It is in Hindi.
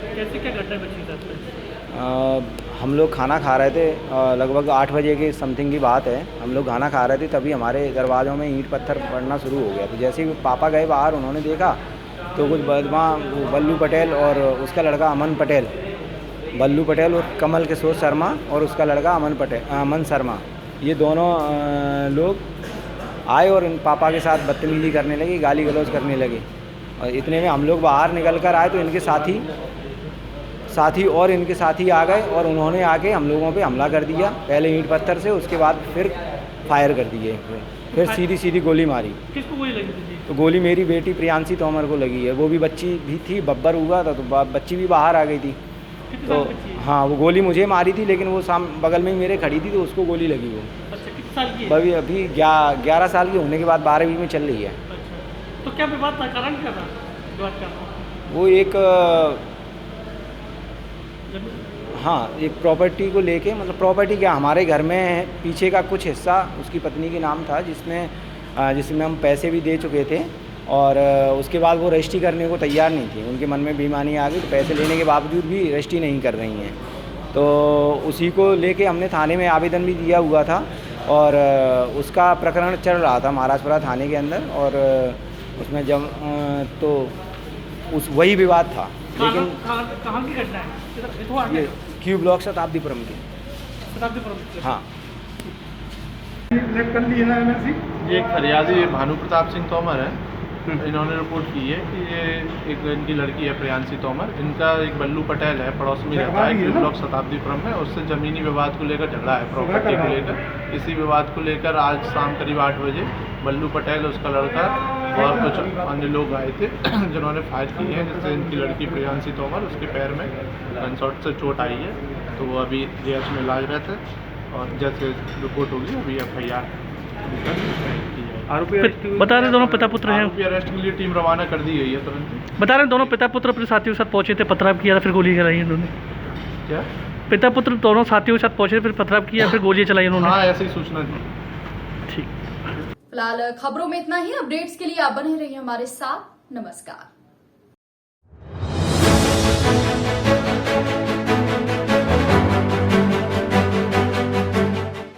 कैसे क्या घटना बची थी? हम लोग खाना खा रहे थे, लगभग 8 बजे की समथिंग की बात है। हम लोग खाना खा रहे थे, तभी हमारे दरवाज़ों में ईंट पत्थर पड़ना शुरू हो गया। तो जैसे ही पापा गए बाहर, उन्होंने देखा तो कुछ बल्लू पटेल और उसका लड़का अमन पटेल, बल्लू पटेल और कमल किशोर शर्मा और उसका लड़का अमन शर्मा, ये दोनों लोग आए और इन पापा के साथ बदतमीजी करने लगी, गाली गलौज करने लगे। और इतने में हम लोग बाहर निकल कर आए तो इनके साथी और इनके साथी आ गए और उन्होंने आके हम लोगों पे हमला कर दिया। पहले ईंट पत्थर से, उसके बाद फिर फायर कर दिए, फिर सीधी गोली मारी। किसको गोली लगी थी? तो गोली मेरी बेटी प्रियांशी तोमर को लगी है। वो भी बच्ची भी थी, बब्बर हुआ था, तो बच्ची भी बाहर आ गई थी। तो हाँ, वो गोली मुझे मारी थी, लेकिन वो बगल में ही मेरे खड़ी थी, तो उसको गोली लगी। वो अच्छा, कितने साल की है? अभी 11 साल की होने के बाद 12वीं में चल रही है। अच्छा, तो क्या विवाद था? कारण क्या था विवाद का? वो एक प्रॉपर्टी को लेके, मतलब प्रॉपर्टी क्या, हमारे घर में पीछे का कुछ हिस्सा उसकी पत्नी के नाम था, जिसमें हम पैसे भी दे चुके थे। और उसके बाद वो रजिस्ट्री करने को तैयार नहीं थी। उनके मन में बेईमानी आ गई, तो पैसे लेने के बावजूद भी रजिस्ट्री नहीं कर रही हैं। तो उसी को लेके हमने थाने में आवेदन भी दिया हुआ था और उसका प्रकरण चल रहा था महाराजपुरा थाने के अंदर। और उसमें जब तो वही विवाद था। लेकिन कहाँ की घटना है? ये क्यू ब्लॉक शताब्दीपुरम की। हाँ, ये एक फरियादी भानु प्रताप सिंह तोमर है। इन्होंने रिपोर्ट की है कि ये एक इनकी लड़की है प्रियांशी तोमर। इनका एक बल्लू पटेल है, पड़ोस में रहता है, क्यू ब्लॉक शताब्दीपुरम में। उससे ज़मीनी विवाद को लेकर झगड़ा है, प्रॉपर्टी को लेकर। इसी विवाद को लेकर आज शाम करीब 8 बजे बल्लू पटेल, उसका लड़का और कुछ अन्य लोग आए थे जिन्होंने फायर की है, जिससे इनकी लड़की प्रियांशी तोमर, उसके पैर में गनशॉट से चोट आई है। तो वो अभी जेएच में इलाज रहते और जैसे रिपोर्ट होगी अभी FIR आरोपी बता रहे दोनों पिता पुत्र हैं। आरोपी अरेस्ट के लिए टीम रवाना कर दी गई है तुरंत। बता रहे दोनों पिता पुत्र अपने साथियों के साथ पहुंचे थे, पथराव किया था, फिर गोली चलाई उन्होंने। क्या? पिता पुत्र दोनों साथियों के साथ पहुंचे, फिर पथराव किया, फिर गोली चलाई उन्होंने। हाँ, ऐसी सूचना थी। ठीक। फिलहाल खबरों में इतना ही। अपडेट्स के लिए आप बने रहिए हमारे साथ। नमस्कार।